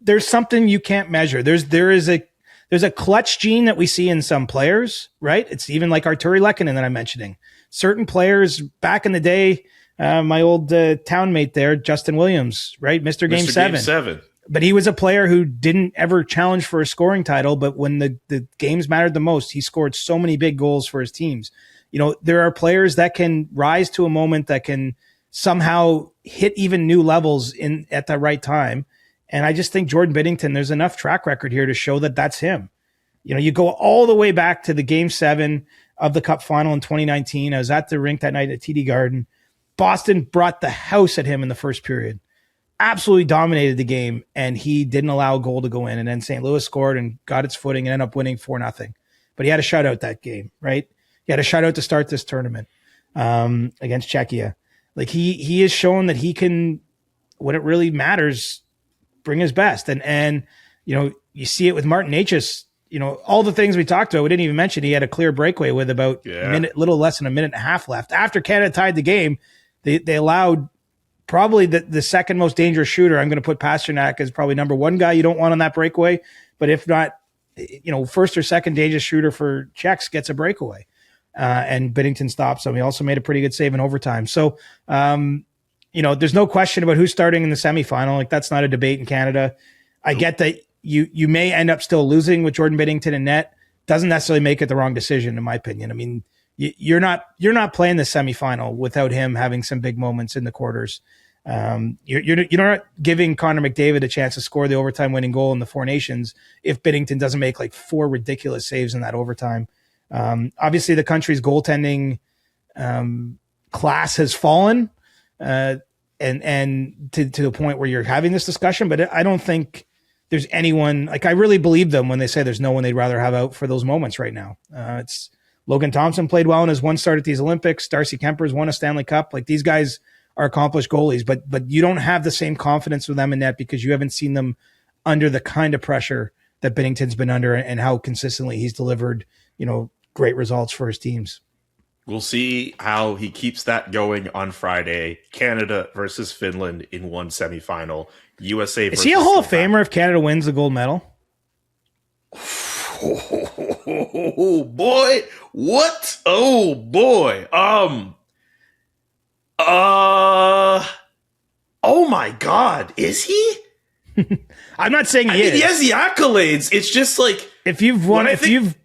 There's something you can't measure. There's a clutch gene that we see in some players, right? It's even like Arturi Lehkonen that I'm mentioning. Certain players back in the day, my old townmate there, Justin Williams, right? Mr. Game 7. But he was a player who didn't ever challenge for a scoring title. But when the games mattered the most, he scored so many big goals for his teams. There are players that can rise to a moment, that can somehow hit even new levels at the right time. And I just think Jordan Binnington, there's enough track record here to show that that's him. You go all the way back to the Game 7 of the Cup final in 2019. I was at the rink that night at TD Garden. Boston brought the house at him in the first period. Absolutely dominated the game, and he didn't allow a goal to go in. And then St. Louis scored and got its footing and ended up winning 4-0. But he had a shutout that game, right? He had a shutout to start this tournament against Czechia. Like, he has shown that he can, when it really matters, bring his best. And you see it with Martin Necas. All the things we talked about, we didn't even mention he had a clear breakaway with about little less than a minute and a half left. After Canada tied the game, they allowed probably the second most dangerous shooter. I'm going to put Pasternak as probably number one guy you don't want on that breakaway. But if not, first or second dangerous shooter for Czechs gets a breakaway. And Binnington stops him. He also made a pretty good save in overtime. So, there's no question about who's starting in the semifinal. Like, that's not a debate in Canada. I get that you may end up still losing with Jordan Binnington in net. Doesn't necessarily make it the wrong decision, in my opinion. I mean, you're not playing the semifinal without him having some big moments in the quarters. You're not giving Connor McDavid a chance to score the overtime winning goal in the Four Nations if Binnington doesn't make like 4 ridiculous saves in that overtime. Obviously, the country's goaltending class has fallen, and to the point where you're having this discussion. But I don't think there's anyone, like, I really believe them when they say there's no one they'd rather have out for those moments right now. It's Logan Thompson played well in his one start at these Olympics. Darcy Kemper's won a Stanley Cup. Like, these guys are accomplished goalies, but you don't have the same confidence with them in net because you haven't seen them under the kind of pressure that Binnington's been under and how consistently he's delivered, great results for his teams. We'll see how he keeps that going on Friday. Canada versus Finland in one semifinal. USA versus Is he a Hall of Famer if Canada wins the gold medal? Oh boy. What? Oh boy. Oh my God. Is he? I'm not saying he is. He has the accolades. It's just like, if you've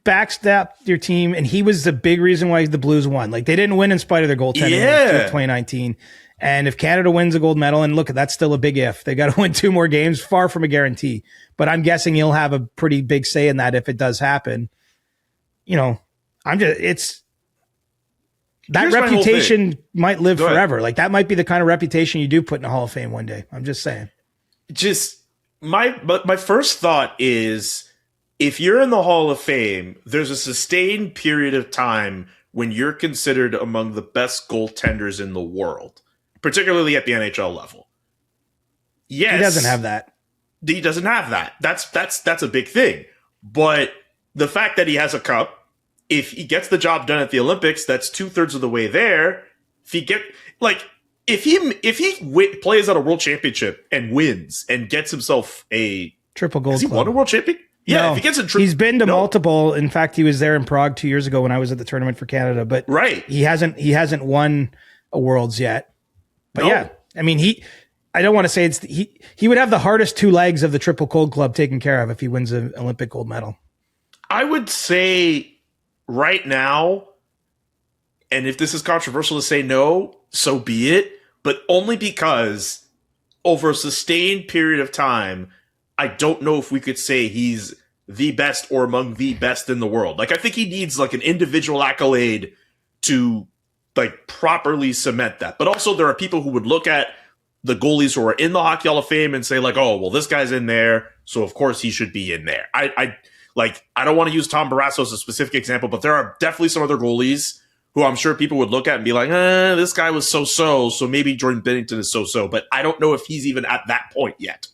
backstabbed your team, and he was the big reason why the Blues won. Like, they didn't win in spite of their goaltending in 2019. And if Canada wins a gold medal, and look, that's still a big if. They got to win 2 more games, far from a guarantee. But I'm guessing he'll have a pretty big say in that if it does happen. That reputation might live forever. Like, that might be the kind of reputation you do put in the Hall of Fame one day. I'm just saying. My first thought is, if you're in the Hall of Fame, there's a sustained period of time when you're considered among the best goaltenders in the world, particularly at the NHL level. Yes, he doesn't have that. He doesn't have that. That's a big thing. But the fact that he has a cup, if he gets the job done at the Olympics, that's 2/3 of the way there. If he plays at a world championship and wins and gets himself a triple gold, has he won a world champion? Yeah, no, if he gets he's been to multiple. In fact, he was there in Prague 2 years ago when I was at the tournament for Canada. But he hasn't won a Worlds yet. But yeah, I mean, I don't want to say he would have the hardest 2 legs of the Triple Gold Club taken care of if he wins an Olympic gold medal. I would say right now, and if this is controversial to say no, so be it. But only because over a sustained period of time, I don't know if we could say he's the best or among the best in the world. Like, I think he needs like an individual accolade to like properly cement that. But also there are people who would look at the goalies who are in the Hockey Hall of Fame and say like, oh, well, this guy's in there, so of course he should be in there. I don't want to use Tom Barrasso as a specific example, but there are definitely some other goalies who I'm sure people would look at and be like, this guy was so maybe Jordan Binnington is so. But I don't know if he's even at that point yet.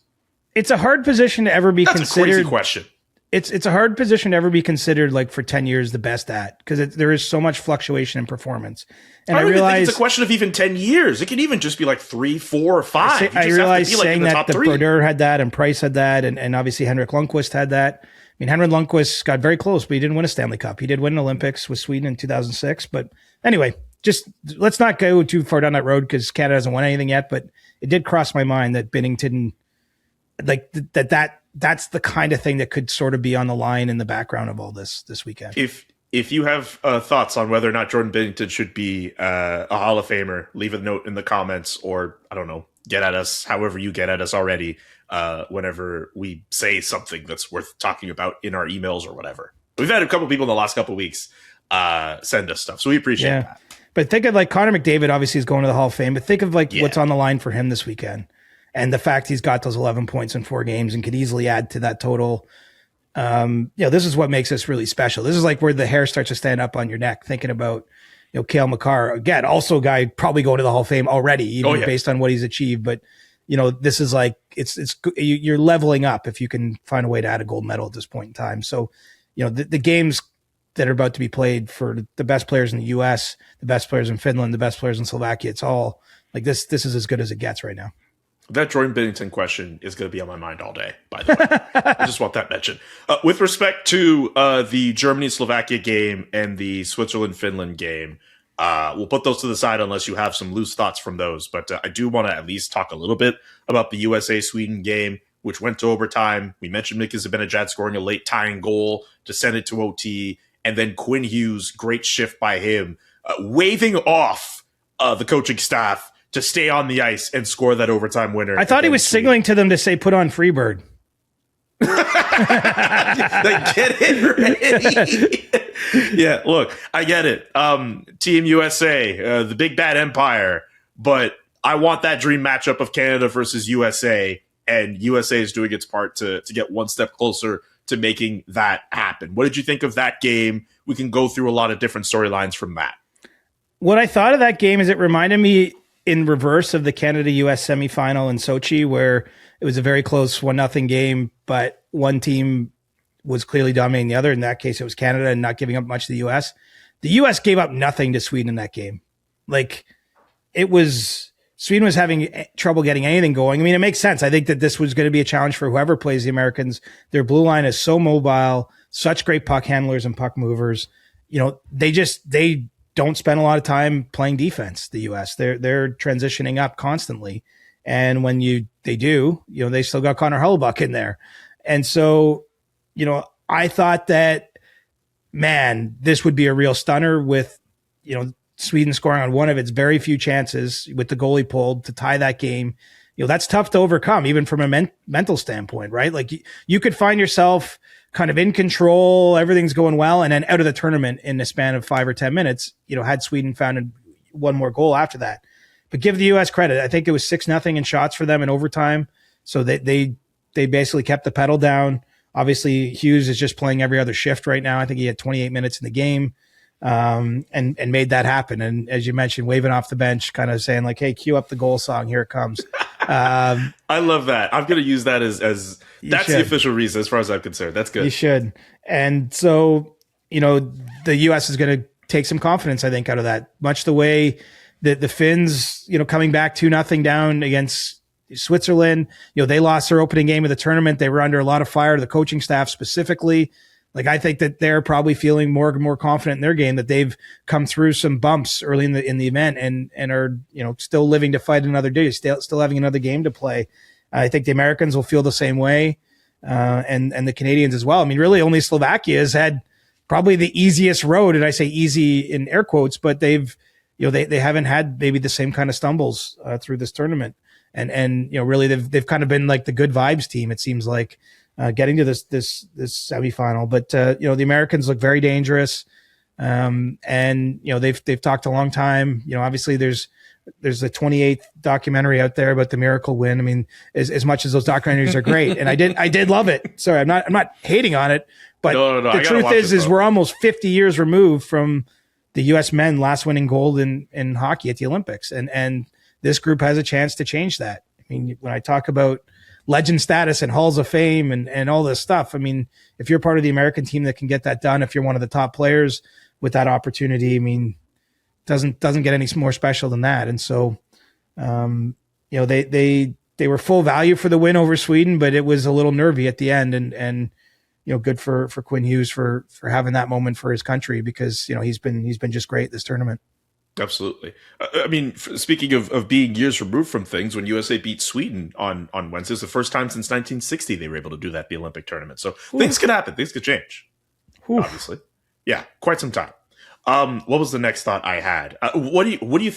It's a hard position to ever be considered. That's a crazy question. It's a hard position to ever be considered like for 10 years the best at, because there is so much fluctuation in performance. And I don't even realize think it's a question of even 10 years. It can even just be like 3, 4, or 5. I realize saying that the Brodeur had that and Price had that, and obviously Henrik Lundqvist had that. I mean, Henrik Lundqvist got very close, but he didn't win a Stanley Cup. He did win an Olympics with Sweden in 2006. But anyway, just let's not go too far down that road because Canada hasn't won anything yet. But it did cross my mind that Binnington, like that's the kind of thing that could sort of be on the line in the background of all this weekend. If you have thoughts on whether or not Jordan Binnington should be a Hall of Famer, leave a note in the comments, or I don't know, get at us however you get at us already. Whenever we say something that's worth talking about in our emails or whatever. We've had a couple people in the last couple of weeks send us stuff, so we appreciate that. But think of like Connor McDavid obviously is going to the Hall of Fame, but think of like what's on the line for him this weekend. And the fact he's got those 11 points in 4 games and could easily add to that total. This is what makes this really special. This is like where the hair starts to stand up on your neck, thinking about, Cale Makar, again, also a guy probably going to the Hall of Fame already, even based on what he's achieved. But, this is like, you're leveling up if you can find a way to add a gold medal at this point in time. So, the games that are about to be played for the best players in the US, the best players in Finland, the best players in Slovakia, it's all Like this is as good as it gets right now. That Jordan Binnington question is going to be on my mind all day, by the way. I just want that mentioned. With respect to the Germany-Slovakia game and the Switzerland-Finland game, we'll put those to the side unless you have some loose thoughts from those. But I do want to at least talk a little bit about the USA-Sweden game, which went to overtime. We mentioned Mika Zibanejad scoring a late tying goal to send it to OT. And then Quinn Hughes, great shift by him, waving off the coaching staff to stay on the ice and score that overtime winner. I thought he was signaling to them to say, put on Freebird. Like, get it ready. Yeah, look, I get it. Team USA, the big bad empire, but I want that dream matchup of Canada versus USA, and USA is doing its part to get one step closer to making that happen. What did you think of that game? We can go through a lot of different storylines from that. What I thought of that game is it reminded me in reverse of the Canada-US semifinal in Sochi, where it was a very close 1-0 game, but one team was clearly dominating the other. In that case, it was Canada and not giving up much to the US. The US gave up nothing to Sweden in that game. Like, Sweden was having trouble getting anything going. I mean, it makes sense. I think that this was going to be a challenge for whoever plays the Americans. Their blue line is so mobile, such great puck handlers and puck movers. You know, they don't spend a lot of time playing defense, the US. They're transitioning up constantly. And when they do, you know, they still got Connor Hellebuyck in there. And so, you know, I thought that, man, this would be a real stunner with, you know, Sweden scoring on one of its very few chances with the goalie pulled to tie that game. You know, that's tough to overcome, even from a mental standpoint, right? Like you could find yourself kind of in control, everything's going well, and then out of the tournament in the span of 5 or 10 minutes, you know, had Sweden found one more goal after that. But give the U.S. credit. I think it was 6-0 in shots for them in overtime. So they basically kept the pedal down. Obviously, Hughes is just playing every other shift right now. I think he had 28 minutes in the game, and made that happen. And as you mentioned, waving off the bench, kind of saying like, hey, cue up the goal song. Here it comes. I love that. I'm going to use that as that's the official reason as far as I'm concerned. That's good. You should. And so, you know, the U.S. is going to take some confidence, I think, out of that, much the way that the Finns, you know, coming back 2-0 down against Switzerland, you know, they lost their opening game of the tournament. They were under a lot of fire, the coaching staff specifically. Like, I think that they're probably feeling more confident in their game, that they've come through some bumps early in the event and are, you know, still living to fight another day, still having another game to play. I think the Americans will feel the same way, and the Canadians as well. I mean, really only Slovakia has had probably the easiest road, and I say easy in air quotes, but they've, you know, they haven't had maybe the same kind of stumbles through this tournament. And you know, really they've kind of been like the good vibes team, it seems like, getting to this semifinal. But you know, the Americans look very dangerous. And you know, they've talked a long time. You know, obviously there's the 28th documentary out there about the miracle win. I mean, as much as those documentaries are great, and I did love it. Sorry, I'm not hating on it, but no. The truth is we're almost 50 years removed from the U.S. men last winning gold in hockey at the Olympics. And this group has a chance to change that. I mean, when I talk about legend status and halls of fame and all this stuff, I mean, if you're part of the American team that can get that done, if you're one of the top players with that opportunity, I mean, doesn't get any more special than that. And so, you know, they were full value for the win over Sweden, but it was a little nervy at the end, and you know, good for Quinn Hughes for having that moment for his country, because, you know, he's been just great this tournament. Absolutely. I mean, speaking of being years removed from things, when USA beat Sweden on Wednesday, it's the first time since 1960 they were able to do that at the Olympic tournament. So things could happen. Things could change. Obviously. Yeah, quite some time. What was the next thought I had? What do you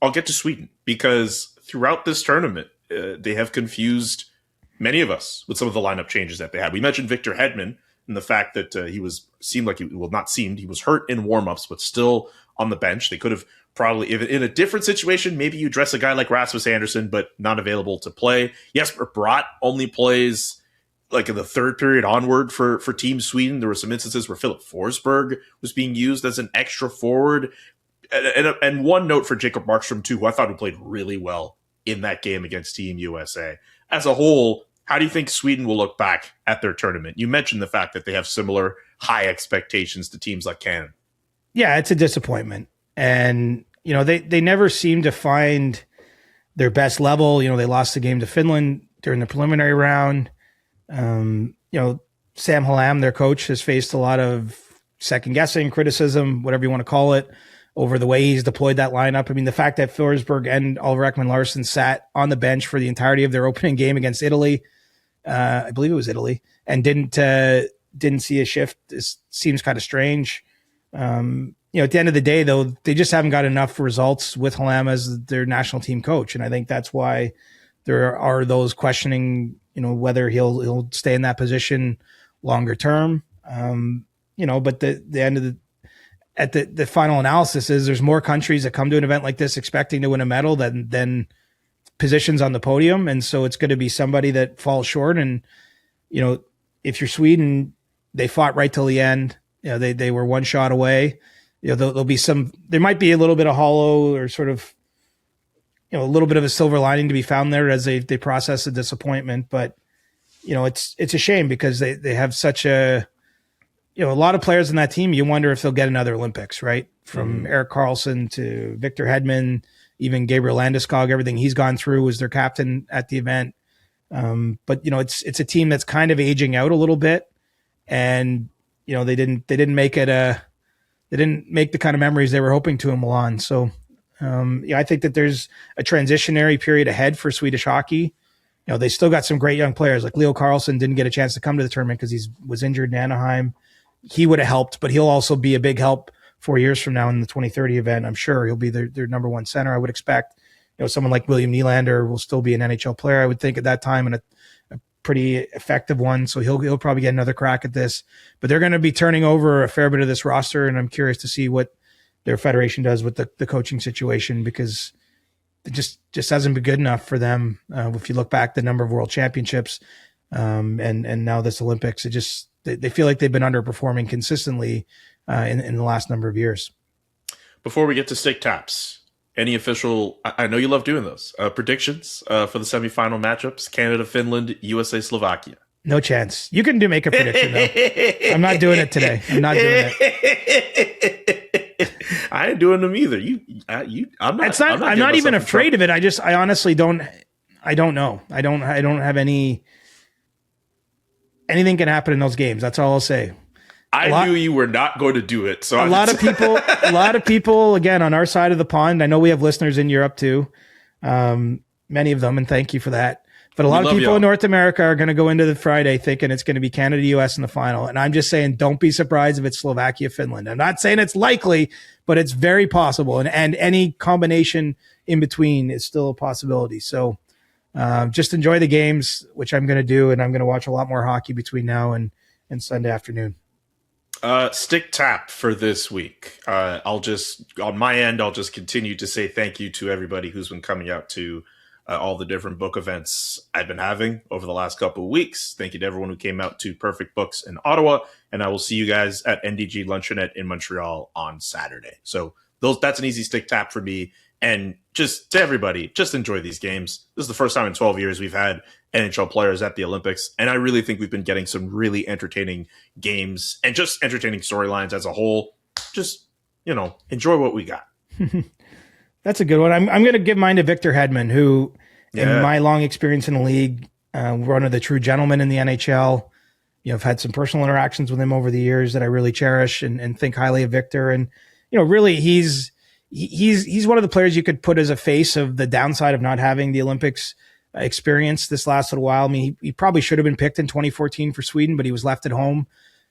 I'll get to Sweden, because throughout this tournament, they have confused many of us with some of the lineup changes that they had. We mentioned Victor Hedman and the fact that he was hurt in warmups, but still on the bench. They could have probably, if in a different situation, maybe you dress a guy like Rasmus Andersson, but not available to play. Jesper Bratt only plays like in the third period onward for Team Sweden. There were some instances where Philip Forsberg was being used as an extra forward. And one note for Jacob Markstrom, too, who I thought played really well in that game against Team USA. As a whole, how do you think Sweden will look back at their tournament? You mentioned the fact that they have similar high expectations to teams like Canada. Yeah, it's a disappointment. And, you know, they never seem to find their best level. They lost the game to Finland during the preliminary round. Sam Hallam, their coach, has faced a lot of second guessing, criticism, whatever you want to call it, over the way he's deployed that lineup. I mean, the fact that Forsberg and Oliver Ekman-Larsson sat on the bench for the entirety of their opening game against Italy, I believe it was Italy, and didn't see a shift seems kind of strange. At the end of the day, though, they just haven't got enough results with Hallam as their national team coach, and I think that's why there are those questioning, whether he'll stay in that position longer term. But the end of the final analysis is there's more countries that come to an event like this expecting to win a medal than positions on the podium. And so it's going to be somebody that falls short. And, if you're Sweden, they fought right till the end. They were one shot away. There'll be there might be a little bit of hollow or sort of, a little bit of a silver lining to be found there as they process the disappointment. But, it's a shame because they have such a lot of players in that team. You wonder if they'll get another Olympics, right? From Erik Karlsson to Victor Hedman, even Gabriel Landeskog, everything he's gone through was their captain at the event. But it's a team that's kind of aging out a little bit, and they didn't make the kind of memories they were hoping to in Milan. So I think that there's a transitionary period ahead for Swedish hockey. They still got some great young players like Leo Carlsson didn't get a chance to come to the tournament because he was injured in Anaheim. He would have helped, but he'll also be a big help 4 years from now in the 2030 event. I'm sure he'll be their number one center. I would expect, someone like William Nylander will still be an NHL player, I would think, at that time, and a pretty effective one. So he'll probably get another crack at this. But they're going to be turning over a fair bit of this roster, and I'm curious to see what their federation does with the coaching situation, because it just hasn't been good enough for them. If you look back the number of world championships and now this Olympics, they feel like they've been underperforming consistently in the last number of years. Before we get to stick taps, any official, I know you love doing those, predictions for the semifinal matchups, Canada, Finland, USA, Slovakia? No chance. You can make a prediction, though. I'm not doing it today. I'm not doing it. I ain't doing them either. I'm not even afraid of it. I honestly don't. I don't know. I don't have anything can happen in those games. That's all I'll say. I knew you were not going to do it. So a lot of people, again, on our side of the pond. I know we have listeners in Europe too. Many of them, and thank you for that. But a lot of people in North America are going to go into the Friday thinking it's going to be Canada, US in the final. And I'm just saying, don't be surprised if it's Slovakia, Finland. I'm not saying it's likely, but it's very possible. And any combination in between is still a possibility. So just enjoy the games, which I'm going to do. And I'm going to watch a lot more hockey between now and Sunday afternoon. Stick tap for this week. On my end, I'll just continue to say thank you to everybody who's been coming out to all the different book events I've been having over the last couple of weeks. Thank you to everyone who came out to Perfect Books in Ottawa, and I will see you guys at NDG Luncheonette in Montreal on Saturday. So that's an easy stick tap for me. And just to everybody, just enjoy these games. This is the first time in 12 years we've had NHL players at the Olympics, and I really think we've been getting some really entertaining games and just entertaining storylines as a whole. Just, enjoy what we got. That's a good one. I'm going to give mine to Victor Hedman, who, in my long experience in the league, one of the true gentlemen in the NHL. I've had some personal interactions with him over the years that I really cherish and think highly of Victor. And, really he's one of the players you could put as a face of the downside of not having the Olympics experience this last little while. I mean, he probably should have been picked in 2014 for Sweden, but he was left at home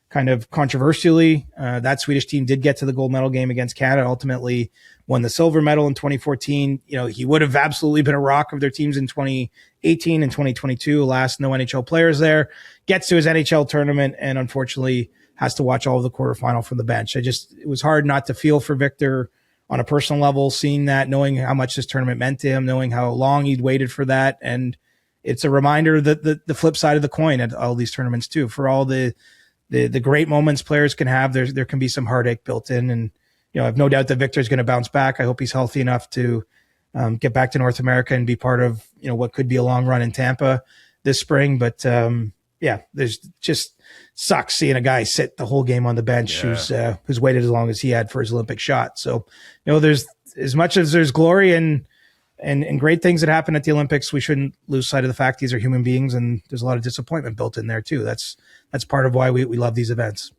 kind of controversially. That Swedish team did get to the gold medal game against Canada, ultimately won the silver medal in 2014. He would have absolutely been a rock of their teams in 2018 and 2022. Alas, no NHL players there. Gets to his NHL tournament and unfortunately has to watch all of the quarterfinal from the bench. It was hard not to feel for Victor on a personal level, seeing that, knowing how much this tournament meant to him, knowing how long he'd waited for that. And it's a reminder that the flip side of the coin at all these tournaments too, for all the great moments players can have, there can be some heartache built in. And, I have no doubt that Victor's going to bounce back. I hope he's healthy enough to get back to North America and be part of, what could be a long run in Tampa this spring. But there's just sucks seeing a guy sit the whole game on the bench who's waited as long as he had for his Olympic shot. So, there's as much as there's glory in and great things that happen at the Olympics. We shouldn't lose sight of the fact these are human beings, and there's a lot of disappointment built in there too. That's part of why we love these events.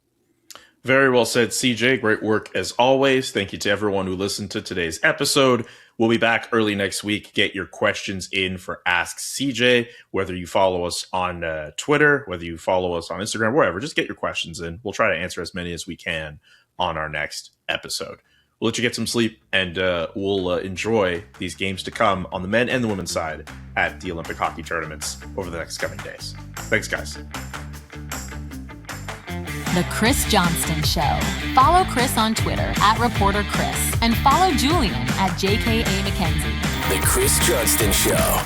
Very well said, CJ. Great work as always. Thank you to everyone who listened to today's episode. We'll be back early next week. Get your questions in for Ask CJ, whether you follow us on Twitter, whether you follow us on Instagram, wherever. Just get your questions in. We'll try to answer as many as we can on our next episode. We'll let you get some sleep, and we'll enjoy these games to come on the men and the women's side at the Olympic hockey tournaments over the next coming days. Thanks, guys. The Chris Johnston Show. Follow Chris on Twitter @ReporterChris and follow Julian @JKA McKenzie. The Chris Johnston Show.